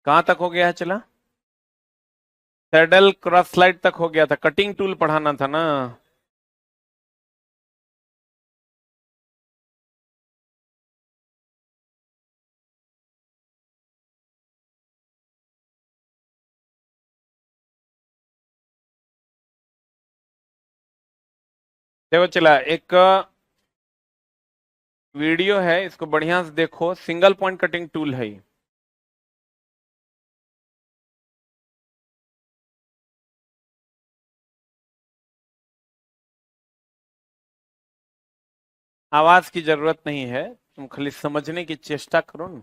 कहां तक हो गया है चला? सैडल क्रॉस स्लाइड तक हो गया था, कटिंग टूल पढ़ाना था ना। देखो चला, एक वीडियो है, इसको बढ़िया से देखो, सिंगल पॉइंट कटिंग टूल है ये। आवाज की जरूरत नहीं है, तुम खाली समझने की चेष्टा करो ना,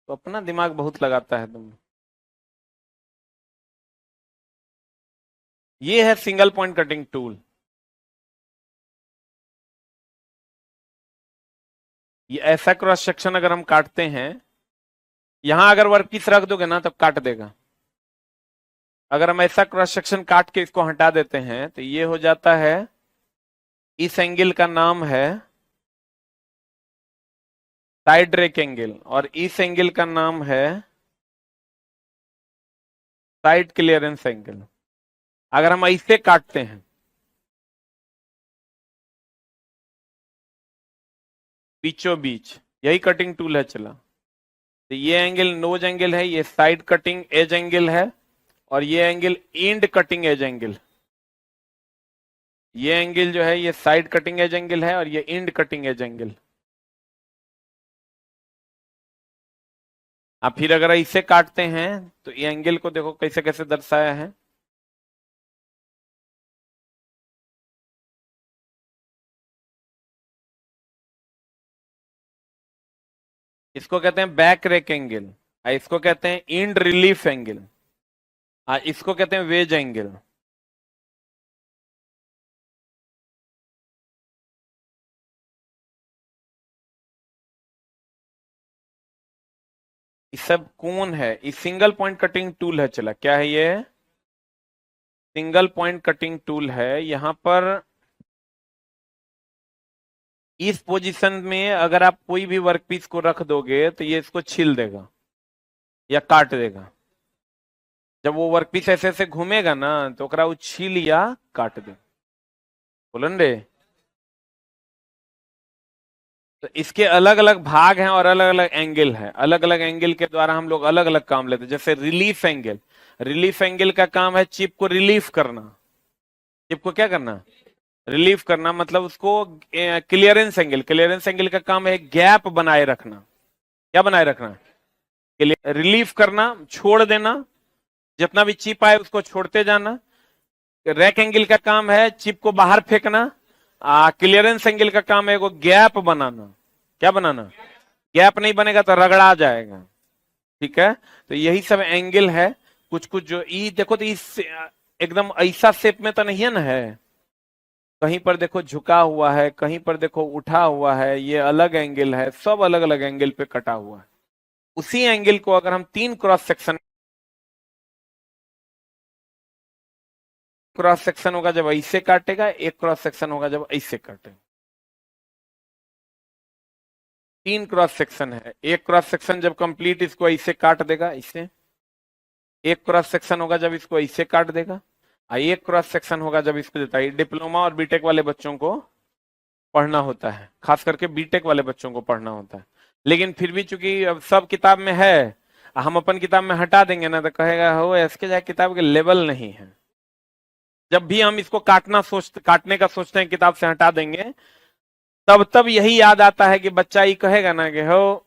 तो अपना दिमाग बहुत लगाता है तुम। ये है सिंगल पॉइंट कटिंग टूल। ये ऐसा क्रॉस सेक्शन अगर हम काटते हैं, यहां अगर वर्कपीस रख दोगे ना तब काट देगा। अगर हम ऐसा क्रॉस सेक्शन काट के इसको हटा देते हैं तो ये हो जाता है, इस एंगल का नाम है साइड रेक एंगल, और इस एंगल का नाम है साइड क्लियरेंस एंगल। अगर हम ऐसे काटते हैं, बीचों बीच, यही कटिंग टूल है चला। तो ये एंगल नोज एंगल है, ये साइड कटिंग एज एंगल है, और ये angle and cutting edge angle. ये एंगल जो है ये साइड कटिंग एज एंगल है, और ये एंड कटिंग एज एंगल। अब फिर अगर इसे काटते हैं तो ये एंगल को देखो कैसे कैसे दर्शाया है। इसको कहते हैं बैक रेक एंगल, इसको कहते हैं एंड रिलीफ एंगल, इसको कहते हैं वेज एंगल। ये सब कौन है? ये सिंगल पॉइंट कटिंग टूल है चला। क्या है ये? सिंगल पॉइंट कटिंग टूल है। यहां पर इस पोजीशन में अगर आप कोई भी वर्कपीस को रख दोगे तो ये इसको छील देगा या काट देगा। जब वो वर्कपीस ऐसे ऐसे घूमेगा ना तो ओकरा वो छील या काट दे। बोलन रे, तो इसके अलग अलग भाग हैं और अलग अलग एंगल है। अलग अलग एंगल के द्वारा हम लोग अलग अलग काम लेते हैं। जैसे रिलीफ एंगल, रिलीफ एंगल का काम है चिप को रिलीफ करना। चिप को क्या करना? रिलीफ करना। मतलब उसको क्लियरेंस एंगल, क्लियरेंस एंगल का काम है गैप बनाए रखना। क्या बनाए रखना? रिलीफ करना, छोड़ देना, जितना भी चिप आए उसको छोड़ते जाना। रैक एंगल का काम है चिप को बाहर फेंकना। क्लियरेंस एंगल का काम है वो गैप बनाना। क्या बनाना? गैप नहीं बनेगा तो रगड़ा जाएगा। ठीक है, तो यही सब एंगल है। कुछ कुछ जो ई देखो तो इस एकदम ऐसा शेप में तो नहीं है ना, है कहीं पर देखो झुका हुआ है, कहीं पर देखो उठा हुआ है, ये अलग एंगल है, सब अलग अलग एंगल पे कटा हुआ है। उसी एंगल को अगर हम तीन क्रॉस सेक्शन होगा जब ऐसे काटेगा, एक क्रॉस सेक्शन होगा जब ऐसे काटेगा। तीन क्रॉस सेक्शन है। एक क्रॉस सेक्शन जब कंप्लीट इसको ऐसे काट देगा, इसे एक क्रॉस सेक्शन होगा जब इसको ऐसे काट देगा, एक क्रॉस सेक्शन होगा जब इसको देता है। डिप्लोमा और बीटेक वाले बच्चों को पढ़ना होता है, खास करके बीटेक वाले बच्चों को पढ़ना होता है। लेकिन फिर भी चूंकि अब सब किताब में है, हम अपन किताब में हटा देंगे ना तो कहेगा हो इसके जाए किताब के लेवल नहीं है। जब भी हम इसको काटने का सोचते हैं किताब से हटा देंगे, तब यही याद आता है कि बच्चा ये कहेगा ना कि हो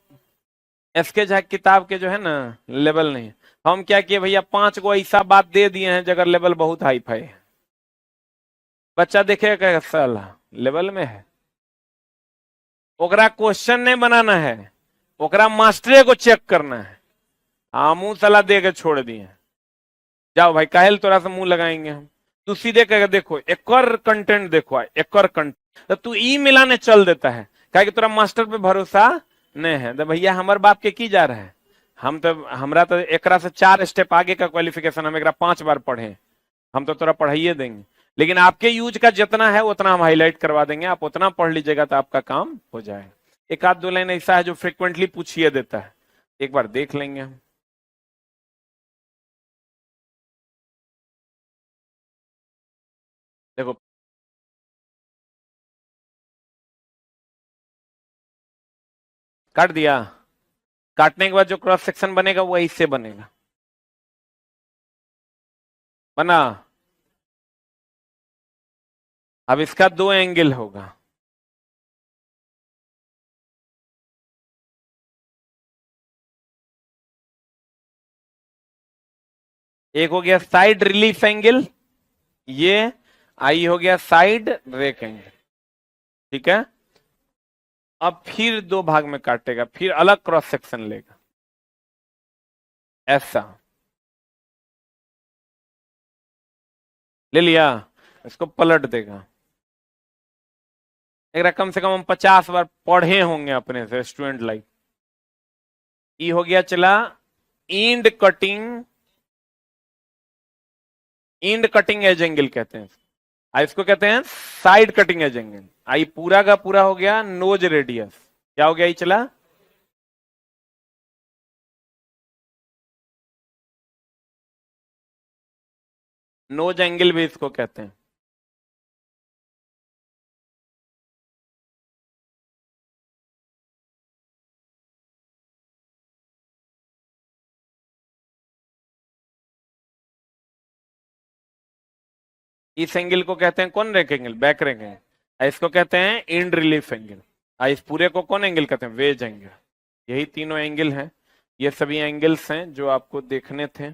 इसके जाए किताब के जो है ना लेवल नहीं। हम क्या किए भैया, 5 गो ऐसा बात दे दिए हैं जगह लेवल बहुत हाई फाई है। बच्चा देखेगा कहेगा साला लेवल में है। ओकरा क्वेश्चन नहीं बनाना है, ओकरा मास्टरे को चेक करना है। हाँ मुंह सलाह दे के छोड़ दिए, जाओ भाई काहेल थोड़ा सा मुंह लगाएंगे हम। तू सीधे कहेगा देखो एक और कंटेंट देखो, एक और कंटेंट, तो तू ई मिलाने चल देता है कहे कि तोरा मास्टर पे भरोसा नहीं है। तो भैया हमार बाप के की जा रहा है, हम तो हमरा तो एकरा से 4 स्टेप आगे का क्वालिफिकेशन, हम एकरा 5 बार पढ़े, हम तो तोरा पढ़ाइए देंगे। लेकिन आपके यूज का जितना है उतना हम हाईलाइट करवा देंगे, आप उतना पढ़ लीजिएगा तो आपका काम हो जाएगा। एक आध दो लाइन ऐसा है जो फ्रिक्वेंटली पूछिए देता है, एक बार देख लेंगे हम। देखो काट दिया, काटने के बाद जो क्रॉस सेक्शन बनेगा वो इससे बनेगा, बना। अब इसका दो एंगल होगा, एक हो गया साइड रिलीफ एंगल, ये आई हो गया साइड रेक एंगल, ठीक है। अब फिर दो भाग में काटेगा, फिर अलग क्रॉस सेक्शन लेगा, ऐसा ले लिया, इसको पलट देगा। एक कम से कम हम 50 बार पढ़े होंगे अपने से स्टूडेंट लाइफ। ई हो गया चला end cutting, end cutting edge angle कहते हैं, इसको कहते हैं साइड कटिंग एज एंगल। आई पूरा का पूरा हो गया नोज रेडियस, क्या हो गया ये चला, नोज एंगल भी इसको कहते हैं। इस एंगल को कहते हैं कौन rake angle, back rake angle. इसको कहते हैं इंड रिलीफ एंगल। इस पूरे को कौन एंगल कहते हैं, वेज एंगल। यही तीनों एंगल हैं, ये सभी एंगल्स हैं जो आपको देखने थे।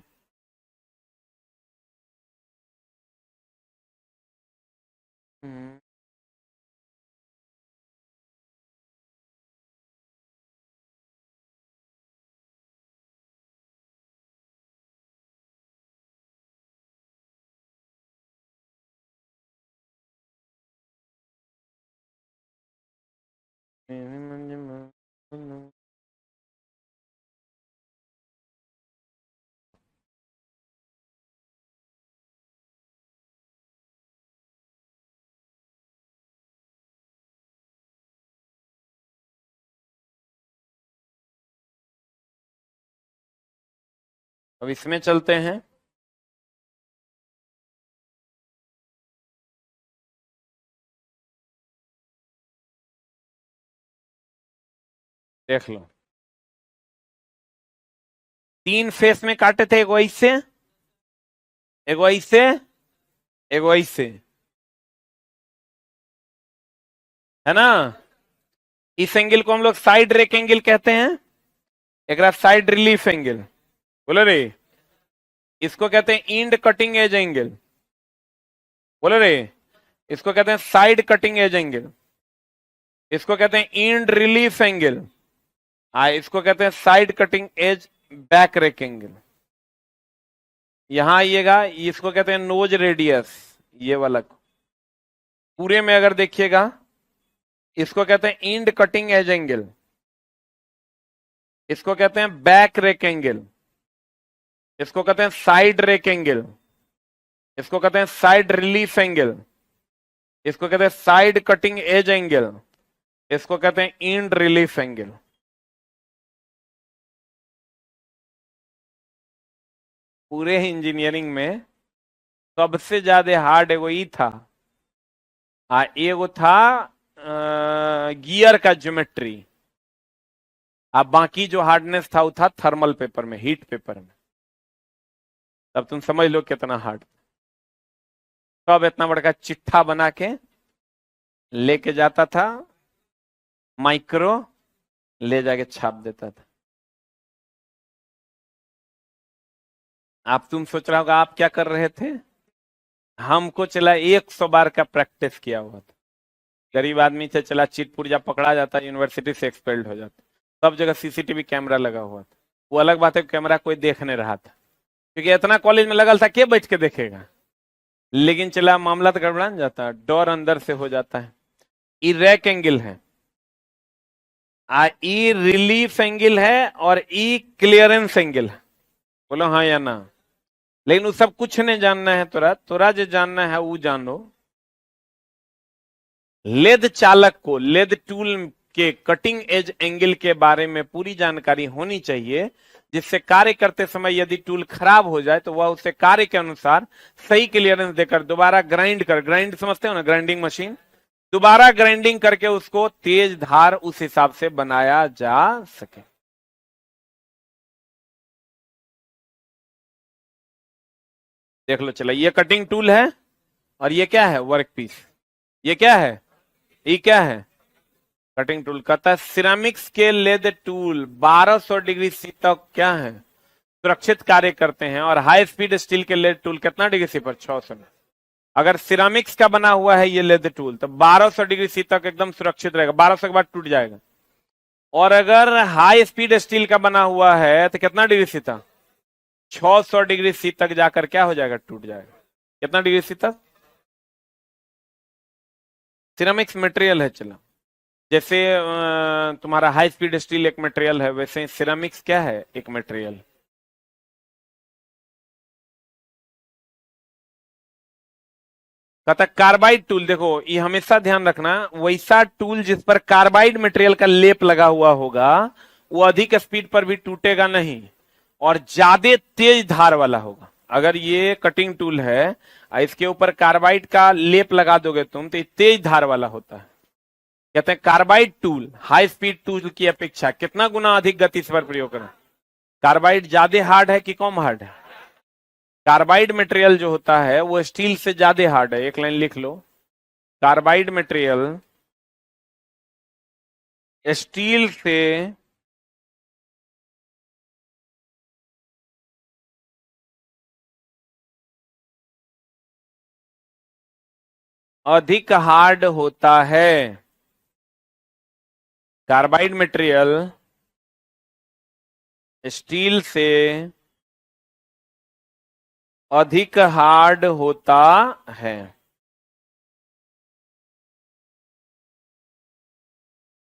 अब इसमें चलते हैं। देख लो, तीन फेस में काटे थे, एक ऐसे, एक ऐसे, एक ऐसे, है ना। इस एंगल को हम लोग साइड रेक एंगल कहते हैं, एक साइड रिलीफ एंगल बोले रे। इसको कहते हैं इंड कटिंग एज एंगल, बोले रे। इसको कहते हैं साइड कटिंग एज एंगल, इसको कहते हैं इंड रिलीफ एंगल, इसको कहते हैं side cutting edge back rake angle. यहां आइएगा, इसको कहते हैं नोज रेडियस, ये वाला पूरे में अगर देखिएगा, इसको कहते हैं इंड कटिंग एज एंगल, इसको कहते हैं बैक रेक एंगल, इसको कहते हैं साइड रेक एंगल, इसको कहते हैं साइड रिलीफ एंगल, इसको कहते हैं साइड कटिंग एज एंगल, इसको कहते हैं इंड रिलीफ एंगल। पूरे इंजीनियरिंग में सबसे ज्यादा हार्ड एगो ई था, एगो था गियर का ज्योमेट्री, अब बाकी जो हार्डनेस था वो था थर्मल पेपर में, हीट पेपर में। तब तुम समझ लो कितना हार्ड। तब इतना बड़ा चिट्ठा बना के लेके जाता था, माइक्रो ले जाके छाप देता था। आप तुम सोच रहा होगा आप क्या कर रहे थे, हमको चला 100 बार का प्रैक्टिस किया हुआ था। गरीब आदमी से चला चिट पुर्जा पकड़ा जाता, यूनिवर्सिटी से एक्सपेल्ड हो जाता। सब जगह सीसीटीवी कैमरा लगा हुआ था। वो अलग बात है कैमरा कोई देख नहीं रहा था, क्योंकि इतना कॉलेज में लगल था, के बैठ के देखेगा। लेकिन चला मामला तो गड़बड़ा जाता, डर अंदर से हो जाता है। ई रैक एंगल है, ई रिलीफ एंगल है, और ई क्लियरेंस एंगल है। बोलो हाँ या ना। लेकिन वो सब कुछ नहीं जानना है तोरा, तोरा जो जानना है वो जानो। लेद चालक को, लेद टूल के कटिंग एज एंगल के बारे में पूरी जानकारी होनी चाहिए, जिससे कार्य करते समय यदि टूल खराब हो जाए तो वह उसे कार्य के अनुसार सही क्लियरेंस देकर दोबारा ग्राइंड समझते हो ना, ग्राइंडिंग मशीन, दोबारा ग्राइंडिंग करके उसको तेज धार उस हिसाब से बनाया जा सके। देख लो, चला, ये कटिंग टूल है और ये क्या है, वर्क पीस। ये क्या है, ये क्या है, कटिंग टूल। कहता है सिरामिक्स के लेद टूल 1200 डिग्री सी तक क्या है, सुरक्षित कार्य करते हैं, और हाई स्पीड स्टील के लेद टूल कितना डिग्री सी पर, 600 में। अगर सिरामिक्स का बना हुआ है ये लेद टूल तो 1200 डिग्री सी तक एकदम सुरक्षित रहेगा, 1200 के बाद टूट जाएगा। और अगर हाई स्पीड स्टील का बना हुआ है तो कितना डिग्री सी तक, 600 डिग्री सी तक जाकर क्या हो जाएगा, टूट जाएगा। कितना डिग्री सी तक, सिरामिक्स मटेरियल है। चलो, जैसे तुम्हारा हाई स्पीड स्टील एक मटेरियल है, वैसे सिरामिक्स क्या है, एक मटेरियल। कहता कार्बाइड टूल, देखो ये हमेशा ध्यान रखना, वैसा टूल जिस पर कार्बाइड मटेरियल का लेप लगा हुआ होगा वो अधिक स्पीड पर भी टूटेगा नहीं और ज्यादा तेज धार वाला होगा। अगर ये कटिंग टूल है, इसके ऊपर कार्बाइड का लेप लगा दोगे तुम, तो ये तेज धार वाला होता है। कहते हैं carbide tool high speed tool की अपेक्षा कितना गुना अधिक गति से प्रयोग करें। कार्बाइड ज्यादा हार्ड है कि कम हार्ड है, कार्बाइड मटेरियल जो होता है वो स्टील से ज्यादा हार्ड है। एक लाइन लिख लो, कार्बाइड मटेरियल स्टील से अधिक हार्ड होता है। कार्बाइड मटेरियल स्टील से अधिक हार्ड होता है।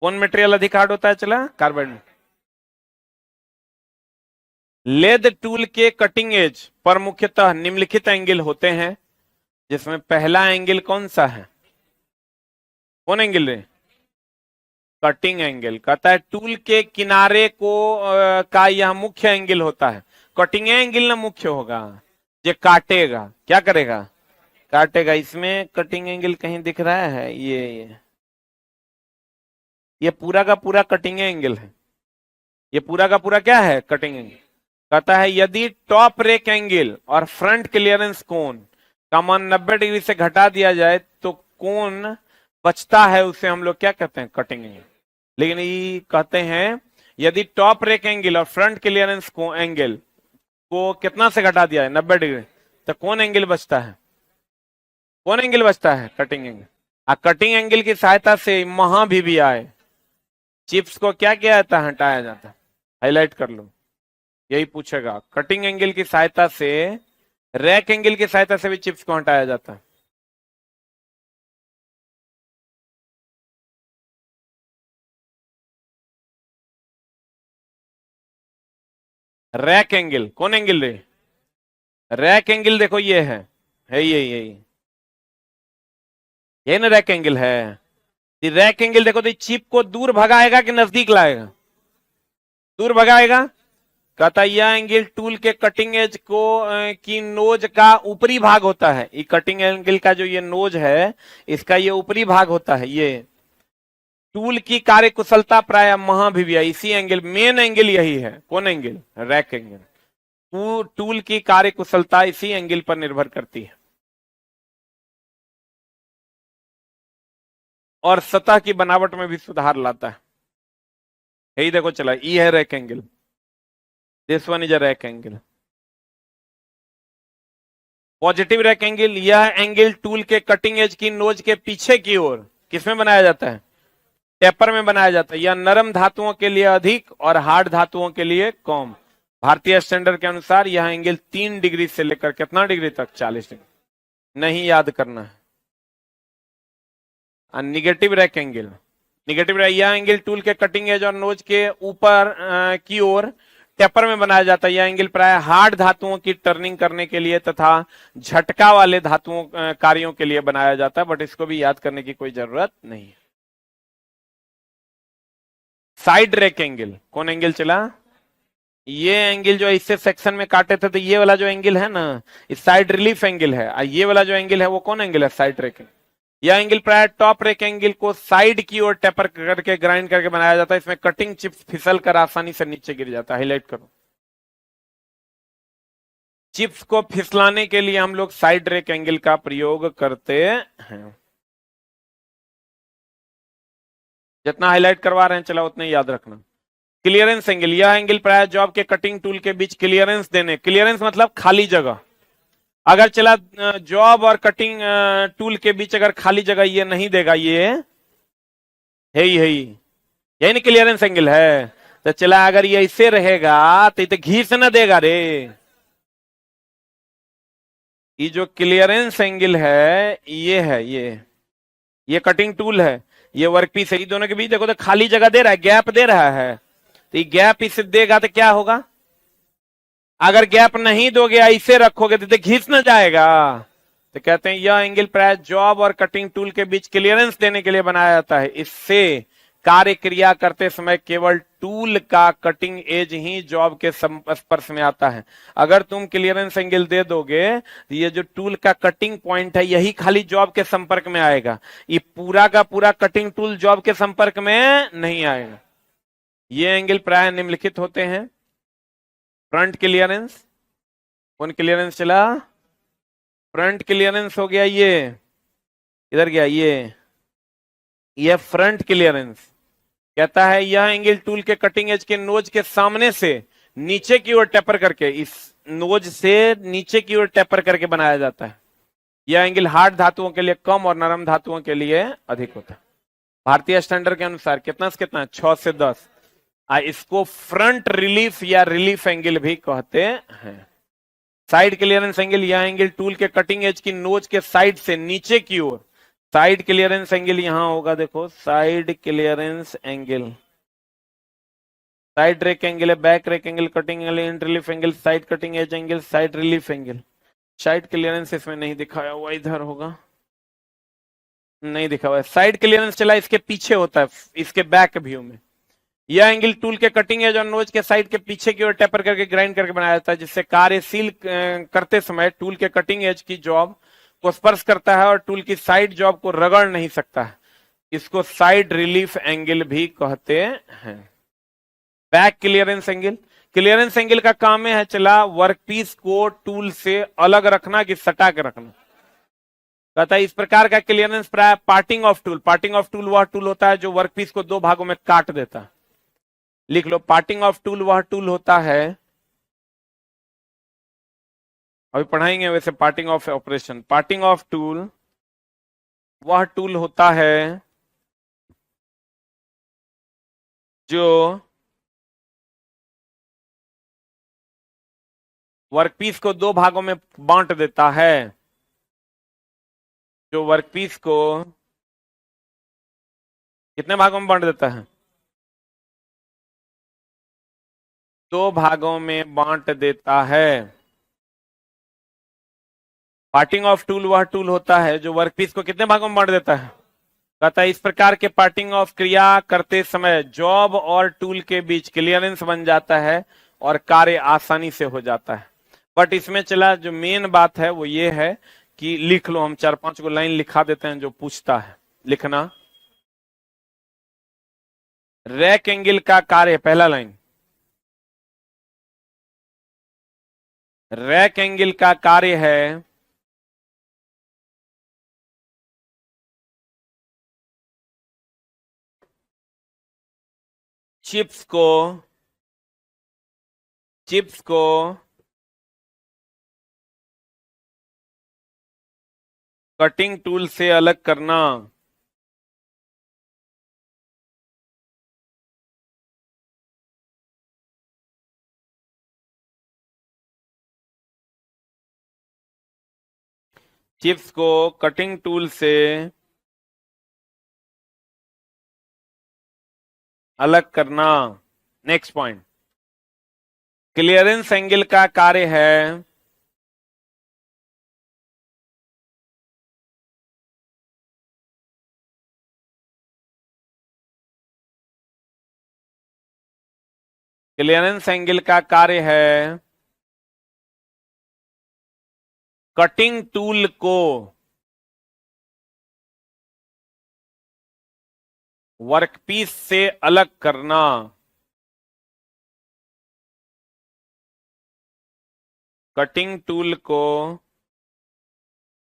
कौन मटेरियल अधिक हार्ड होता है, चला, कार्बाइड। लेद टूल के कटिंग एज पर मुख्यतः निम्नलिखित एंगल होते हैं, जिसमें पहला एंगल कौन सा है, कौन एंगल है, कटिंग एंगल। कहता है टूल के किनारे को का यह मुख्य एंगल होता है। कटिंग एंगल ना मुख्य होगा, ये काटेगा, क्या करेगा, काटेगा। इसमें कटिंग एंगल कहीं दिख रहा है, ये पूरा का पूरा कटिंग एंगल है, ये पूरा का पूरा क्या है, कटिंग एंगल। कहता है यदि टॉप रेक एंगल और फ्रंट क्लियरेंस कोण का मान 90 डिग्री से घटा दिया जाए तो कोण बचता है, उसे हम लोग क्या कहते हैं, कटिंग एंगल। लेकिन ये कहते हैं यदि टॉप रेक एंगल और फ्रंट क्लियरेंस को एंगल को कितना से घटा दिया है, 90 डिग्री, तो कौन एंगल बचता है, कौन एंगल बचता है, कटिंग एंगल। कटिंग एंगल की सहायता से महा भी आए चिप्स को क्या किया जाता है, हटाया जाता है। हाईलाइट कर लो, यही पूछेगा। कटिंग एंगल की सहायता से, रैक एंगल की सहायता से भी चिप्स को हटाया जाता है। रैक एंगल, कौन एंगल रे, रैक एंगल देखो ये है ये ना रैक एंगल है। रैक एंगल देखो तो चिप को दूर भगाएगा कि नजदीक लाएगा, दूर भगाएगा। कहता यह एंगल टूल के कटिंग एज को की नोज का ऊपरी भाग होता है। ये कटिंग एंगल का जो ये नोज है, इसका ये ऊपरी भाग होता है। ये टूल की कार्य कुशलता प्राय महाभिव्या, इसी एंगल, मेन एंगल यही है, कौन एंगल, रैक एंगल। टूल की कार्य कुशलता इसी एंगल पर निर्भर करती है और सतह की बनावट में भी सुधार लाता है। यही देखो, चला, ई है rack angle, this one is a rack angle. Positive rack angle, यह एंगल टूल के कटिंग एज की नोज के पीछे की ओर किसमें बनाया जाता है, टेपर में बनाया जाता है। यह नरम धातुओं के लिए अधिक और हार्ड धातुओं के लिए कम। भारतीय स्टैंडर्ड के अनुसार यह एंगल 3 डिग्री से लेकर कितना डिग्री तक, 40 डिग्री। नहीं याद करना है। Negative rack angle, negative rack, यह एंगल टूल के कटिंग एज और नोज के ऊपर की ओर टेपर में बनाया जाता है। यह एंगल प्राय हार्ड धातुओं की टर्निंग करने के लिए तथा झटका वाले धातुओं कार्यों के लिए बनाया जाता है, बट इसको भी याद करने की कोई जरूरत नहीं है। साइड रेक एंगल, कौन एंगल चला? ये एंगल जो है इससे सेक्शन में काटे थे, तो ये वाला जो एंगल है ना, इस साइड रिलीफ एंगल है। और ये वाला जो एंगल है वो कौन एंगल है? Side rake angle. यह एंगल प्राय टॉप रेक एंगल को साइड की ओर टेपर करके ग्राइंड करके बनाया जाता है। इसमें कटिंग चिप्स फिसल कर आसानी से नीचे गिर जाता है। हाईलाइट करो। चिप्स को फिसलाने के लिए हम लोग साइड रेक एंगल का प्रयोग करते हैं। जितना हाईलाइट करवा रहे हैं चला उतना ही याद रखना। क्लियरेंस एंगल, यह एंगल प्राय जॉब के कटिंग टूल के बीच क्लियरेंस देने, क्लियरेंस मतलब खाली जगह। अगर चला जॉब और कटिंग टूल के बीच अगर खाली जगह ये नहीं देगा, ये है ही यही नहीं क्लियरेंस एंगल है। तो चला अगर ये ऐसे रहेगा तो घीस ना देगा रे। ये जो क्लियरेंस एंगल है ये है, ये कटिंग टूल है, ये वर्कपीस है, ये दोनों के बीच देखो तो खाली जगह दे रहा है, गैप दे रहा है। तो ये गैप इसे देगा तो क्या होगा? अगर गैप नहीं दोगे, ऐसे रखोगे तो घिस ना जाएगा। तो कहते हैं यह एंगल प्राय जॉब और कटिंग टूल के बीच क्लियरेंस देने के लिए बनाया जाता है। इससे कार्य क्रिया करते समय केवल टूल का कटिंग एज ही जॉब के स्पर्श में आता है। अगर तुम क्लियरेंस एंगल दे दोगे तो ये जो टूल का कटिंग पॉइंट है यही खाली जॉब के संपर्क में आएगा, ये पूरा का पूरा कटिंग टूल जॉब के संपर्क में नहीं आएगा। ये एंगल प्राय निम्नलिखित होते हैं। फ्रंट क्लियरेंस, कौन क्लियरेंस चला? फ्रंट क्लियरेंस हो गया, ये इधर गया, ये फ्रंट क्लियरेंस। कहता है यह एंगल टूल के कटिंग एज के नोज के सामने से नीचे की ओर टेपर करके, इस नोज से नीचे की ओर टेपर करके बनाया जाता है। यह एंगल हार्ड धातुओं के लिए कम और नरम धातुओं के लिए अधिक होता है। भारतीय स्टैंडर्ड के अनुसार कितना से कितना? 6 से 10। इसको फ्रंट रिलीफ या रिलीफ एंगल भी कहते हैं। साइड क्लियरेंस एंगल, यह एंगल टूल के कटिंग एज की नोज के साइड से नीचे की ओर, साइड क्लियरेंस एंगल यहां होगा, देखो side clearance angle, side rake angle है, back rake angle, cutting angle, end relief angle, side cutting edge angle, side relief angle. Side clearance इसमें नहीं दिखाया हुआ, इधर होगा, नहीं दिखा हुआ है। साइड क्लियरेंस चला इसके पीछे होता है, इसके बैक व्यू में। यह एंगल टूल के कटिंग एज और नोज के साइड के पीछे की ओर टेपर करके ग्राइंड करके बनाया जाता है, जिससे कार्यशील करते समय टूल के कटिंग एज की जॉब को स्पर्श करता है और टूल की साइड जॉब को रगड़ नहीं सकता है। इसको साइड रिलीफ एंगल भी कहते हैं। Back clearance angle, clearance angle का काम है चला वर्कपीस को टूल से अलग रखना कि सटा के रखना। कहता है इस प्रकार का क्लियरेंस प्राय parting off tool, parting off tool वह टूल होता है जो वर्कपीस को दो भागों में काट देता है। लिख लो, पार्टिंग ऑफ टूल वह टूल होता है, अभी पढ़ाएंगे वैसे parting off operation. Parting off tool वह टूल होता है जो वर्कपीस को दो भागों में बांट देता है, जो वर्कपीस को कितने भागों में बांट देता है? दो भागों में बांट देता है। पार्टिंग ऑफ टूल वह टूल होता है जो वर्कपीस को कितने भागों में बांट देता है? कहता है इस प्रकार के पार्टिंग ऑफ क्रिया करते समय जॉब और टूल के बीच क्लियरेंस बन जाता है और कार्य आसानी से हो जाता है। बट इसमें चला जो मेन बात है वो ये है कि लिख लो, हम 4-5 को लाइन लिखा देते हैं जो पूछता है, लिखना। रैक एंगल का कार्य, पहला लाइन, रैक एंगल का कार्य है चिप्स को कटिंग टूल से अलग करना। चिप्स को कटिंग टूल से अलग करना। नेक्स्ट पॉइंट, क्लियरेंस एंगल का कार्य है क्लियरेंस एंगल का कार्य है कटिंग टूल को वर्कपीस से अलग करना। कटिंग टूल को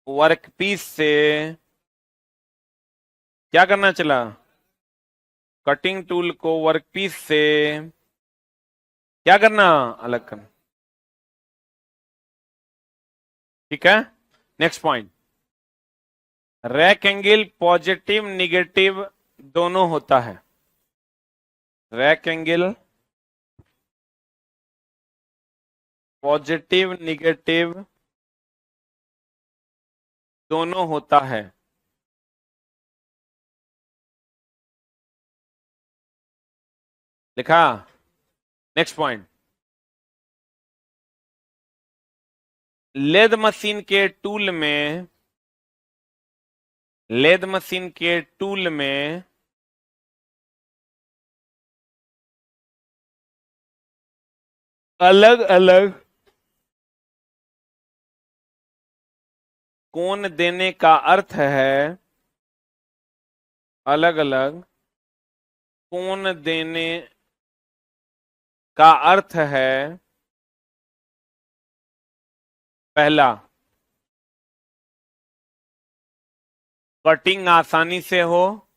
वर्कपीस से क्या करना चला? कटिंग टूल को वर्कपीस से क्या करना? अलग करना। ठीक है, next point. Rack angle positive negative दोनों होता है। रैक एंगल पॉजिटिव निगेटिव दोनों होता है। लिखा? Next point. लेद मशीन के टूल में अलग अलग कोण देने का अर्थ है अलग अलग कोण देने का अर्थ है पहला, कटिंग आसानी से हो।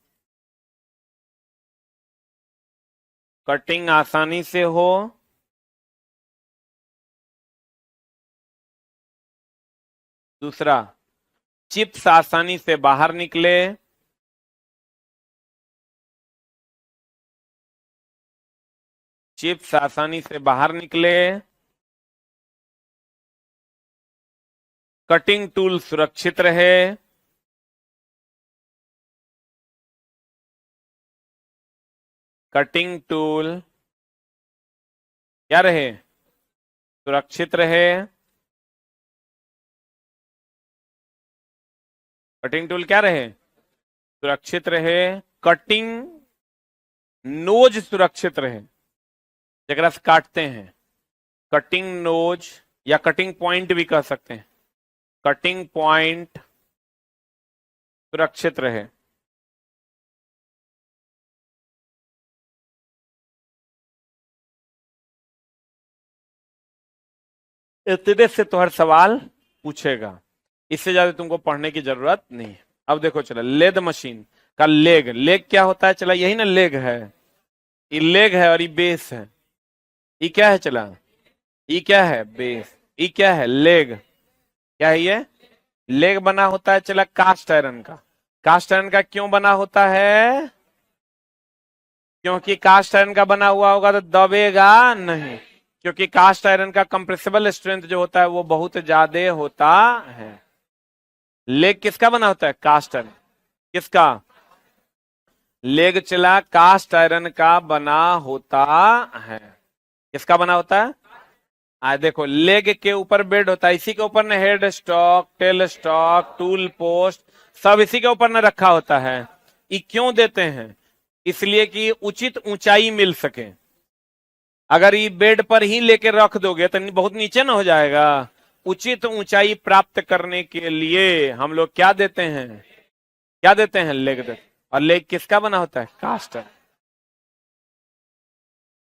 कटिंग आसानी से हो। दूसरा, चिप्स आसानी से बाहर निकले। चिप्स आसानी से बाहर निकले। कटिंग टूल सुरक्षित रहे। कटिंग टूल क्या रहे? सुरक्षित रहे। कटिंग टूल क्या रहे? सुरक्षित रहे। कटिंग नोज सुरक्षित रहे, जगह से काटते हैं। कटिंग नोज या कटिंग पॉइंट भी कह सकते हैं। कटिंग पॉइंट सुरक्षित रहे। इतने से तो हर सवाल पूछेगा, इससे ज्यादा तुमको पढ़ने की जरूरत नहीं है। अब देखो चला, लेद मशीन का लेग। लेग क्या होता है? चला यही ना लेग है। ये लेग है और ये बेस है। ये क्या है? चला ये क्या है? बेस। ये क्या है? लेग। क्या है ये? लेग बना होता है चला कास्ट आयरन का। कास्ट आयरन का क्यों बना होता है? क्योंकि कास्ट आयरन का बना हुआ होगा तो दबेगा नहीं, क्योंकि कास्ट आयरन का कंप्रेसिबल स्ट्रेंथ जो होता है वो बहुत ज्यादा होता है। लेग किसका बना होता है? Cast iron. किसका? लेग चला कास्ट आयरन का बना होता है। किसका बना होता है? देखो, लेग के ऊपर बेड होता है, इसी के ऊपर ने head stock, tell stock, tool post सब इसी के ऊपर ने रखा होता है। ये क्यों देते हैं? इसलिए कि उचित ऊंचाई मिल सके। अगर ये बेड पर ही लेके रख दोगे तो बहुत नीचे ना हो जाएगा। उचित ऊंचाई प्राप्त करने के लिए हम लोग क्या देते हैं? क्या देते हैं? लेग देते। और लेग किसका बना होता है? कास्ट।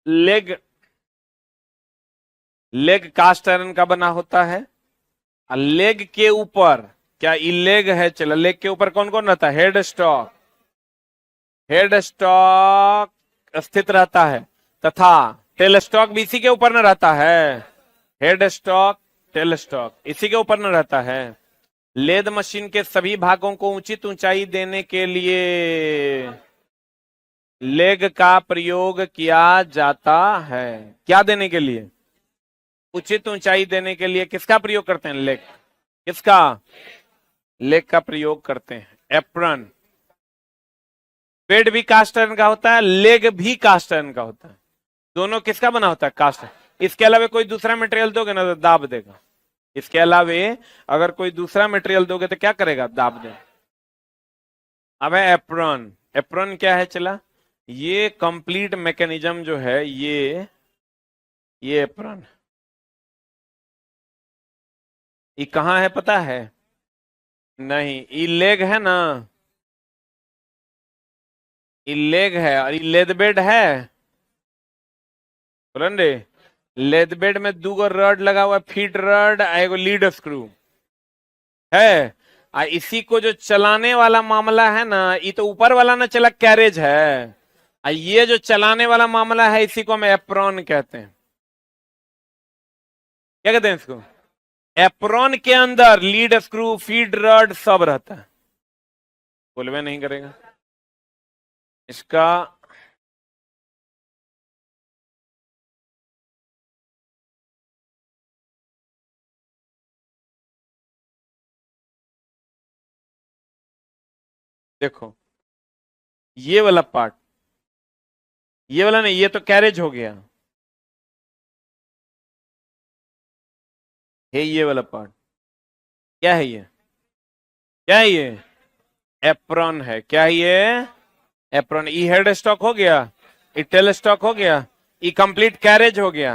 लेग लेग कास्ट आयरन का बना होता है। और लेग के ऊपर क्या ये लेग है? चलो, लेग के ऊपर कौन कौन रहता है? Head stock. हेड स्टॉक स्थित रहता है, तथा टेल स्टॉक भी इसी के ऊपर न रहता है। हेड स्टॉक, टेल स्टॉक इसी के ऊपर न रहता है। लेद मशीन के सभी भागों को उचित ऊंचाई देने के लिए लेग का प्रयोग किया जाता है। क्या देने के लिए? उचित ऊंचाई देने के लिए किसका प्रयोग करते हैं? लेग। किसका? लेग का प्रयोग करते हैं। एप्रन। बेड भी कास्ट आयरन का होता है, लेग भी कास्ट आयरन का होता है। दोनों किसका बना होता है? Cast iron. इसके अलावा कोई दूसरा मटेरियल दोगे ना तो दाब देगा। इसके अलावा अगर कोई दूसरा मटेरियल दोगे तो क्या करेगा? दाब देगा। अब है एप्रन। एप्रन क्या है? चला, ये कंप्लीट मैकेनिज्म जो है, ये ये एप्रॉन। ये कहाँ है पता है? नहीं, ये लेग है ना, ये लेग है और ये लेद बेड है। बोलन रे, लेद बेड में 2 रड लगा हुआ है, फीट रड, एगो लीड स्क्रू है। इसी को जो चलाने वाला मामला है ना, ये तो ऊपर वाला ना चला कैरेज है, ये जो चलाने वाला मामला है इसी को हम एप्रॉन कहते हैं। क्या कहते हैं इसको? एप्रॉन के अंदर लीड स्क्रू, फीड रड सब रहता है। बोलवे नहीं करेगा इसका। देखो, ये वाला पार्ट, ये वाला नहीं, ये तो कैरेज हो गया है। ये वाला पार्ट क्या है? ये क्या है? ये एप्रॉन है। क्या है ये? एप्रॉन। ई हेड स्टॉक हो गया, ई टेल स्टॉक हो गया, ई कंप्लीट कैरेज हो गया,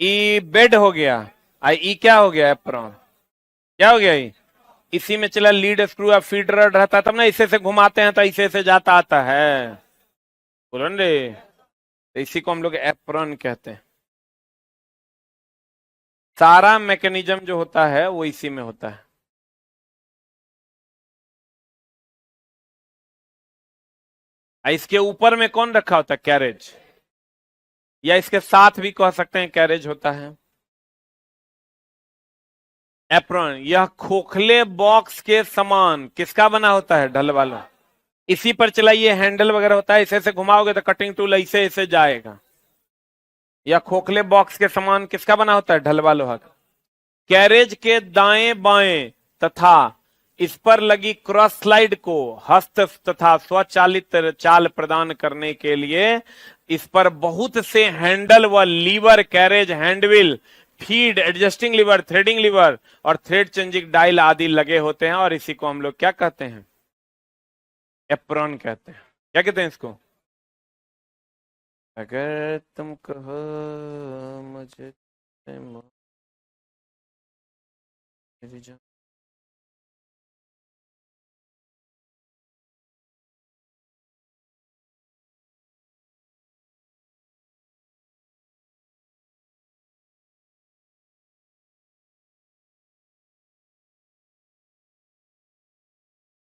ई बेड हो गया, ई क्या हो गया? एप्रॉन। क्या हो गया? ई इसी में चला लीड स्क्रू या फीडर रहता, तब ना इसे से घुमाते हैं तो इसे से जाता आता है। बोलो रे, तो इसी को हम लोग एप्रॉन कहते हैं। सारा मैकेनिज्म जो होता है वो इसी में होता है। इसके ऊपर में कौन रखा होता है? कैरेज, या इसके साथ भी कह सकते हैं कैरेज होता है। एप्रॉन यह खोखले बॉक्स के समान किसका बना होता है? ढल वाला। इसी पर चलाइए, हैंडल वगैरह होता है, इसे से घुमाओगे तो कटिंग टूल ऐसे ऐसे जाएगा। या खोखले बॉक्स के समान किसका बना होता है? ढलवा लोहा का। कैरेज के दाएं बाएं तथा इस पर लगी क्रॉस स्लाइड को हस्त तथा स्वचालित चाल प्रदान करने के लिए इस पर बहुत से हैंडल व lever, carriage handwheel, feed, adjusting lever, threading lever और थ्रेड चेंजिंग डायल आदि लगे होते हैं, और इसी को हम लोग क्या कहते हैं? एप्रॉन कहते हैं। क्या कहते हैं इसको? अगर तुम कहो मुझे मेरी जान।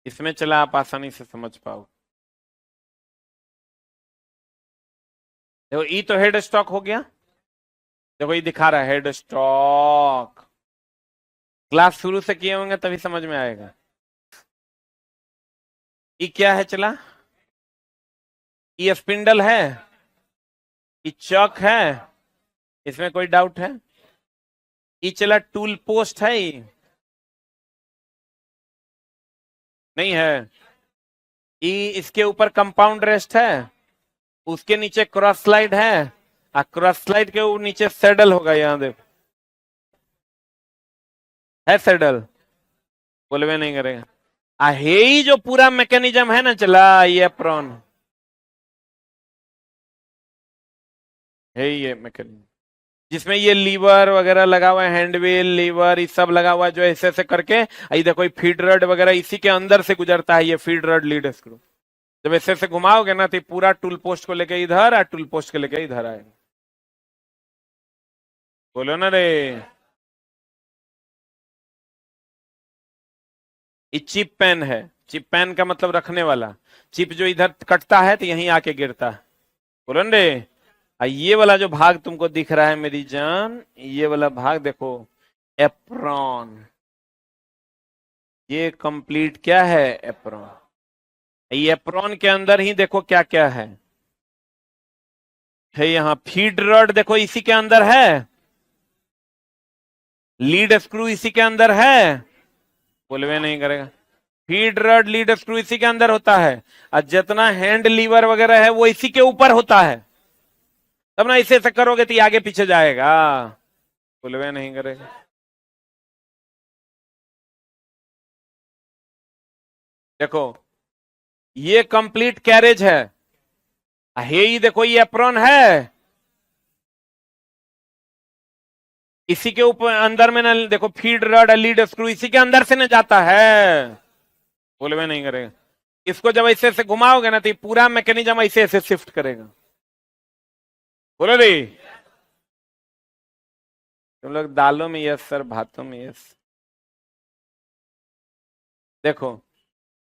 इसमें चला आप आसानी से समझ पाओ। देखो, ई तो हेड स्टॉक हो गया। देखो, ये दिखा रहा है हेड स्टॉक। क्लास शुरू से किए होंगे तभी समझ में आएगा। ये क्या है चला? ये स्पिंडल है, ये चक है, इसमें कोई डाउट है? ये चला टूल पोस्ट है, ये नहीं है। ये इसके ऊपर कंपाउंड रेस्ट है, उसके नीचे क्रॉस स्लाइड है, और क्रॉस स्लाइड के ऊपर नीचे सेडल होगा। यहां देखो, है सेडल। बोलवे नहीं करेगा। ही जो पूरा मैकेनिज्म है ना चला, ये एप्रॉन है। ये मैकेनिज्म जिसमें ये लीवर वगैरह लगा हुआ है, हैंडविल, लीवर, ये सब लगा हुआ है, जो ऐसे ऐसे करके ये देखो फीड रड वगैरह इसी के अंदर से गुजरता है। ये फीड रड लीड स्क्रू जब ऐसे ऐसे घुमाओगे ना तो पूरा टूल पोस्ट को लेके इधर और टूल पोस्ट को लेके इधर आएगा। बोलो ना रे। ये चिप पेन है। चिप पेन का मतलब रखने वाला। चिप जो इधर कटता है तो यहीं आके गिरता है। बोलो ना रे। ये वाला जो भाग तुमको दिख रहा है मेरी जान, ये वाला भाग देखो, एप्रॉन। ये कंप्लीट क्या है? एप्रॉन। ये एप्रॉन के अंदर ही देखो क्या क्या है यहाँ फीड रड देखो इसी के अंदर है, लीड स्क्रू इसी के अंदर है। बोलवे नहीं करेगा। फीड रड, लीड स्क्रू इसी के अंदर होता है, और जितना हैंड लीवर वगैरह है वो इसी के ऊपर होता है। तब ना इसे से करोगे तो ये आगे पीछे जाएगा। बोलवे नहीं करेगा। देखो, ये कंप्लीट कैरेज है। ये देखो, ये एप्रॉन है। इसी के ऊपर अंदर में ना देखो फीड रड लीड स्क्रू इसी के अंदर से ना जाता है, बोले में नहीं करेगा। इसको जब ऐसे ऐसे घुमाओगे ना तो ये पूरा मैकेनिज्म ऐसे ऐसे शिफ्ट करेगा। बोलो रे, तुम लोग दालों में यस सर, भातों में यस। देखो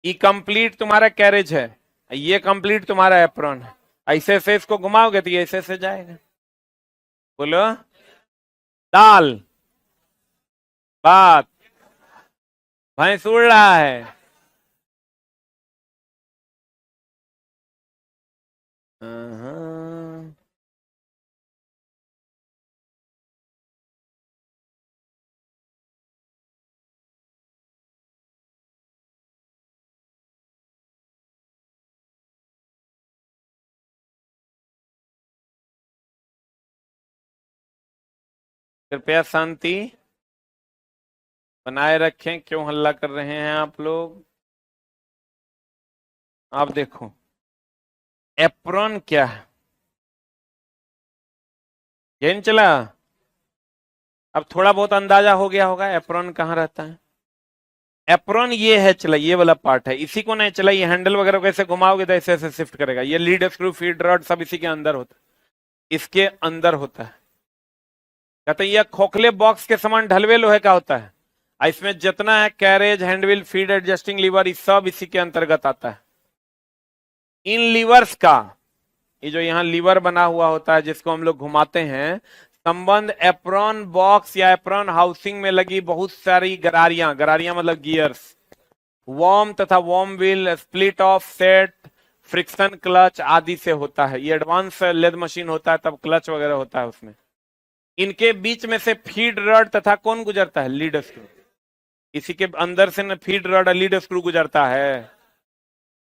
ये कंप्लीट तुम्हारा कैरेज है, ये कंप्लीट तुम्हारा एप्रॉन है, ऐसे ऐसे इसको घुमाओगे तो ये ऐसे ऐसे जाएगा। बोलो, दाल भात, भैंस उड़ रहा है। हाँ। कृपया शांति बनाए रखें, क्यों हल्ला कर रहे हैं आप लोग। आप देखो एप्रॉन क्या है, यही चला। अब थोड़ा बहुत अंदाजा हो गया होगा एप्रॉन कहाँ रहता है। एप्रॉन ये है, चला ये वाला पार्ट है, इसी को नहीं चला, ये हैंडल वगैरह को ऐसे घुमाओगे तो ऐसे ऐसे शिफ्ट करेगा। ये लीड स्क्रू फीड रॉड सब इसी के अंदर होता है, इसके अंदर होता है। कहते हैं यह खोखले बॉक्स के समान ढलवे लोहे का होता है, इसमें जितना है carriage handwheel feed adjusting liver ये सब इसी के अंतर्गत आता है। इन लीवर्स का, ये जो यहाँ लीवर बना हुआ होता है जिसको हम लोग घुमाते हैं, संबंध एप्रॉन बॉक्स या एप्रॉन हाउसिंग में लगी बहुत सारी गरारियां, गरारियां मतलब गियर्स, वॉर्म तथा warm wheel, split of set, friction clutch आदि से होता है। ये एडवांस लेद मशीन होता है तब क्लच वगैरह होता है उसमें। इनके बीच में से फीड रड तथा कौन गुजरता है, लीड स्क्रू। इसी के अंदर से न फीड रड लीड स्क्रू गुजरता है।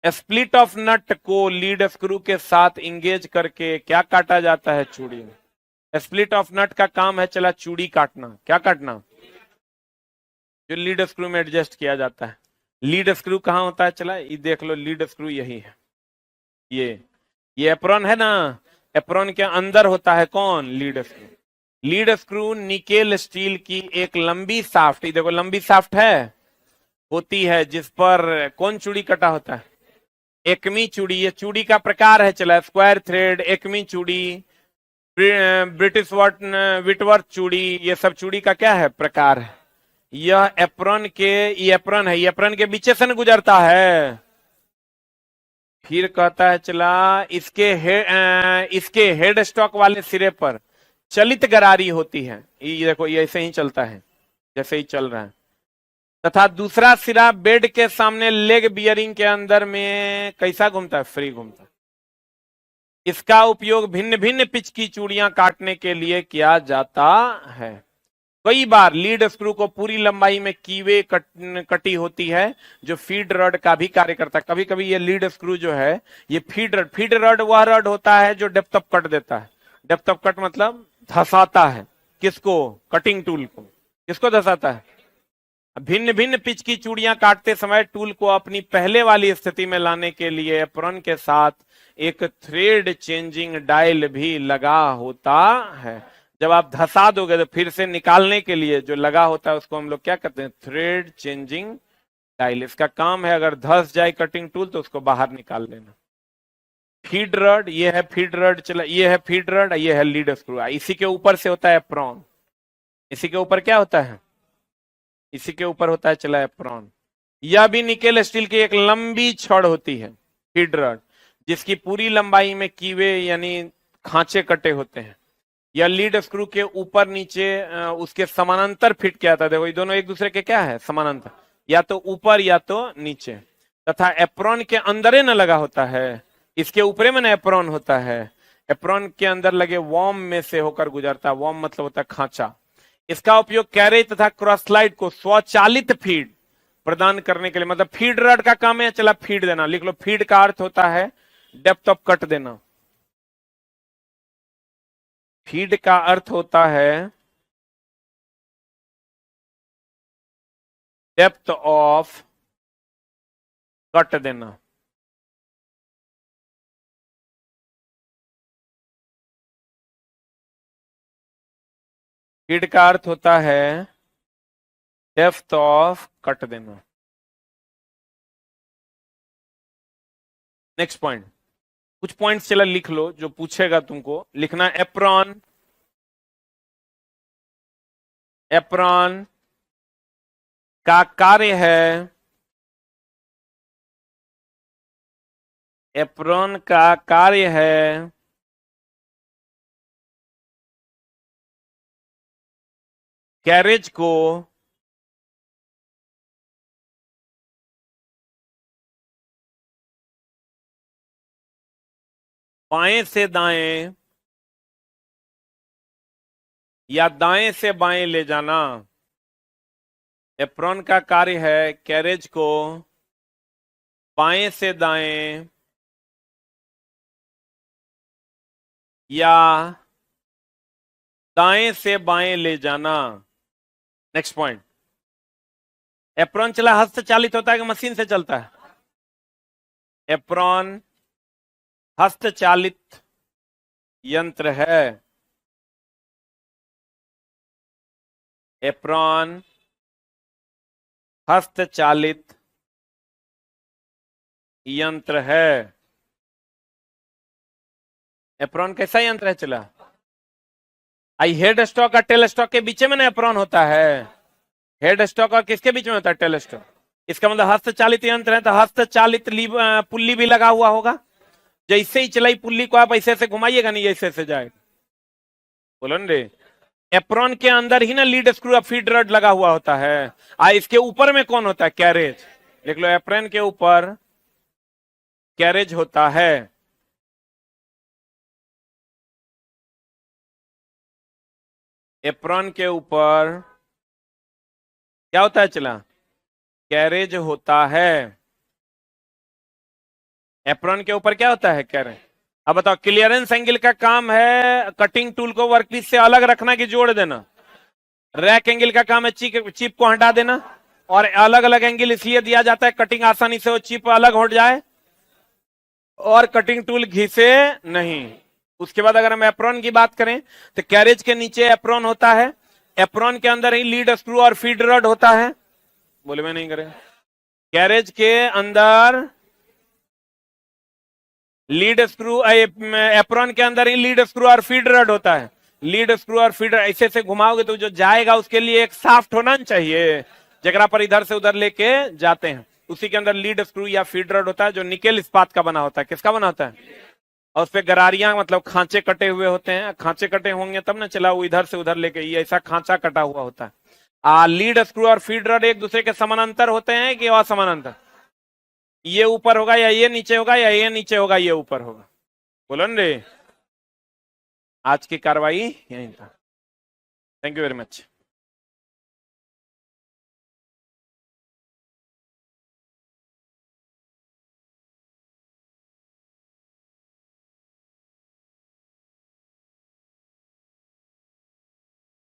स्प्लिट ऑफ नट को लीड स्क्रू के साथ इंगेज करके क्या काटा जाता है, चूड़ी। स्प्लिट ऑफ नट का काम है चला चूड़ी काटना, क्या काटना, जो लीड स्क्रू में एडजस्ट किया जाता है। लीड स्क्रू कहाँ होता है, चला ये देख लो, लीड स्क्रू यही है। ये एप्रॉन है ना, एप्रॉन के अंदर होता है कौन, lead screw. Lead screw nickel steel की एक लंबी साफ्ट, देखो लंबी साफ्ट है होती है जिस पर कौन चूड़ी कटा होता है, एकमी चूड़ी। ये चूड़ी का प्रकार है चला, स्क्वायर थ्रेड, एकमी चूड़ी, ब्रिटिश विटवर्थ चूड़ी, ये सब चूड़ी का क्या है, प्रकार है। यह एप्रॉन के, ये एप्रॉन है, ये एप्रॉन के बीच से न गुजरता है। फिर कहता है चला इसके हेड स्टॉक वाले सिरे पर चलित गरारी होती है, ये देखो ये ऐसे ही चलता है जैसे ही चल रहा है, तथा दूसरा सिरा बेड के सामने लेग बियरिंग के अंदर में कैसा घूमता है, फ्री घूमता है। इसका उपयोग भिन्न भिन्न पिच की चूड़ियां काटने के लिए किया जाता है। कई बार लीड स्क्रू को पूरी लंबाई में कीवे कटी होती है जो फीड रड का भी कार्य करता है। कभी कभी ये लीड स्क्रू जो है ये फीड रड वह रड होता है जो डेप्थ ऑफ कट देता है। डेप्थ ऑफ कट मतलब धसाता है किसको, कटिंग टूल को, किसको धसाता है। भिन्न भिन्न पिच की चूड़ियां काटते समय टूल को अपनी पहले वाली स्थिति में लाने के लिए एप्रॉन के साथ एक थ्रेड चेंजिंग डायल भी लगा होता है। जब आप धसा दोगे तो फिर से निकालने के लिए जो लगा होता है उसको हम लोग क्या कहते हैं, थ्रेड चेंजिंग डायल। इसका काम है अगर धस जाए कटिंग टूल तो उसको बाहर निकाल लेना। फीड रड, ये है फीड रड, चला ये है फीड रड, ये है लीड स्क्रू। इसी के ऊपर से होता है एप्रॉन, इसी के ऊपर क्या होता है, इसी के ऊपर होता है चला एप्रॉन। यह भी निकेल स्टील की एक लंबी छड़ होती है फीड रड, जिसकी पूरी लंबाई में कीवे यानी खांचे कटे होते हैं। या लीड स्क्रू के ऊपर नीचे उसके समानांतर फिट किया था। देखो ये दोनों एक दूसरे के क्या है, समानांतर, या तो ऊपर या तो नीचे। तथा एप्रॉन के अंदर न लगा होता है, इसके ऊपरे में न एप्रॉन होता है। एप्रॉन के अंदर लगे वॉर्म में से होकर गुजरता है। वॉर्म मतलब होता है खांचा। इसका उपयोग कैरेज तथा क्रॉस स्लाइड को स्वचालित फीड प्रदान करने के लिए, मतलब फीड रड का काम है चला फीड देना। लिख लो, फीड का अर्थ होता है डेप्थ ऑफ कट देना। फीड का अर्थ होता है डेप्थ ऑफ कट देना। फीड का अर्थ होता है डेप्थ ऑफ कट देना। नेक्स्ट पॉइंट, कुछ पॉइंट्स चला लिख लो जो पूछेगा तुमको लिखना। एप्रॉन, एप्रॉन का कार्य है, एप्रॉन का कार्य है कैरेज को बाएं से दाएं या दाएं से बाएं ले जाना। एप्रॉन का कार्य है कैरेज को बाएं से दाएं या दाएं से बाएं ले जाना। नेक्स्ट पॉइंट, एप्रॉन चला हस्तचालित होता है कि मशीन से चलता है? एप्रॉन हस्तचालित यंत्र है। एप्रॉन हस्तचालित यंत्र है। एप्रॉन कैसा यंत्र है चला? आई हेड स्टॉक और टेल स्टॉक के बीच में ना एप्रॉन होता है। हेड स्टॉक और किसके बीच में होता है? Tell stock. इसका मतलब हस्तचालित यंत्र है तो हस्तचालित पुल्ली भी लगा हुआ होगा। जैसे ही चलाई पुल्ली को आप ऐसे से घुमाइएगा नहीं, ऐसे से जाएगा। बोलो न रे, एप्रॉन के अंदर ही ना लीड स्क्रू और फीड रड लगा हुआ होता है। इसके ऊपर में कौन होता है? कैरेज। देख लो, एप्रॉन के ऊपर कैरेज होता है। एप्रॉन के ऊपर क्या होता है चला? कैरेज होता है। एप्रॉन के ऊपर क्या होता है? कैरेज। अब बताओ, क्लियरेंस एंगल का काम है कटिंग टूल को वर्कपीस से अलग रखना कि जोड़ देना? रैक एंगल का काम है चिप को हटा देना। और अलग अलग एंगल इसलिए दिया जाता है कटिंग आसानी से वो चिप अलग हो जाए और कटिंग टूल घिसे नहीं। उसके बाद अगर हम एप्रॉन की बात करें तो कैरेज के नीचे एप्रॉन होता है। एप्रॉन के अंदर ही लीड स्क्रू और फीड रड होता है। बोले मैं नहीं करें। कैरेज के अंदर लीड स्क्रू, एप्रॉन के अंदर ही लीड स्क्रू और फीड रड होता है। लीड स्क्रू और फीड ऐसे से घुमाओगे तो जो जाएगा उसके लिए एक साफ्ट होना चाहिए, जगह पर इधर से उधर लेके जाते हैं। उसी के अंदर लीड स्क्रू या फीड रड होता है जो निकेल इस्पात का बना होता है। किसका बना होता है? और उस पे गरारियां मतलब खांचे कटे हुए होते हैं। खांचे कटे होंगे तब ना चला, वो इधर से उधर लेके, ये ऐसा खांचा कटा हुआ होता है। लीड स्क्रू और फीड रड एक दूसरे के समानांतर होते हैं कि असमानांतर? ये ऊपर होगा या ये नीचे होगा, या ये नीचे होगा ये ऊपर होगा? बोलो न रे। आज की कार्रवाई यहीं था। Thank you very much.